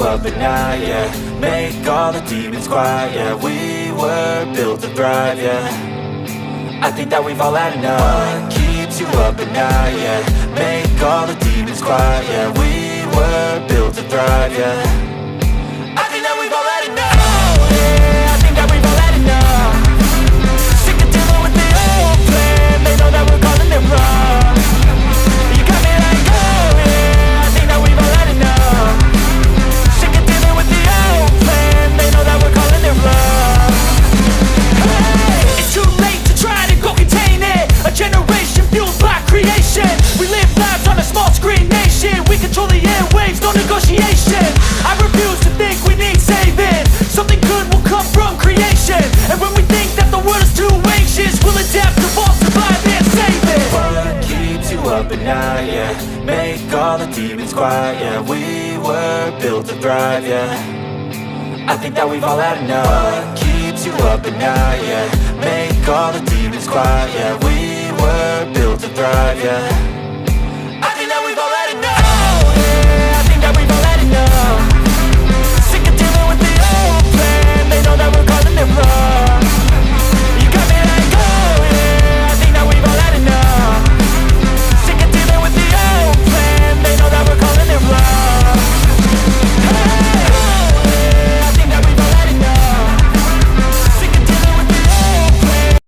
up at night, yeah. Make all the demons quiet, yeah. We were built to thrive, yeah. I think that we've all had enough. What keeps you up at night, yeah. Make all the demons quiet, yeah. We were built to thrive, yeah. I think that we've all had enough. Oh, yeah, I think that we've all had enough. Sick of dealing with the old plan. They know that we're calling it wrong. You got me like, oh yeah, I think that we've all had enough. Sick of dealing with the old plan. They know that we're calling it wrong. Hey, it's too late to try to go contain it. A generation fueled by creation. We live lives on a small screen nation. We control the airwaves, no negotiation. I refuse to think we need saving. Something good will come from creation. And when we think that the world is too anxious, we'll adapt, evolve, survive and save it. What keeps you up at night, yeah. Make all the demons quiet, yeah. We were built to thrive, yeah. I think that we've all had enough. What keeps you up at night, yeah. Make all the demons quiet, yeah. We were built to thrive, yeah.